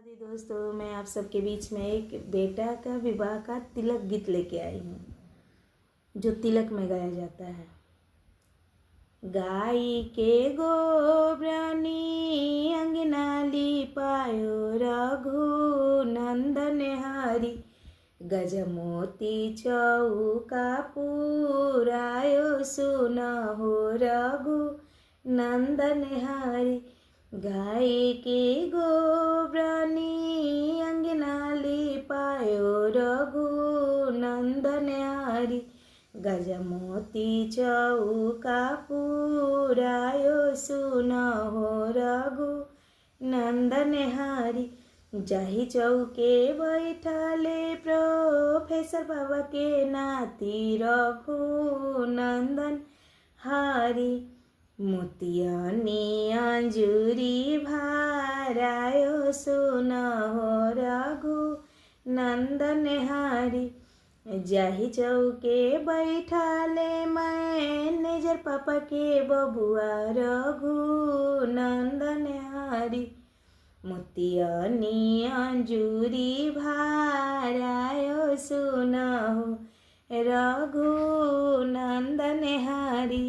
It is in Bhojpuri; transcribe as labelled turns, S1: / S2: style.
S1: राधे दोस्तों, मैं आप सबके बीच में एक बेटा का विवाह का तिलक गीत लेके आई हूँ, जो तिलक में गाया जाता है। गाई के गोब्रानी अंगना लिपायो रघु नंदन हरि, गजमोती चौका पुरायो सुनहो रघु नंदन हरि। गाय के गोब्रानी अंगना लिपायो रघु नंदन हरि, गजमोती चौका पुरायो सुनहो रघु नंदन हरि। जाहि चौके बैठाले प्रोफेसर बाबा के नाती रघु नंदन हरि, मोतियानी अंजूरी भारायो सुनहो रघु नंदन हरि। जाहि चौके बैठाले मैनेजर पापा के बबुआ रघु नंदन हरि, मोतियानी अंजूरी भारायो सुनहो रघु नंदन हरि।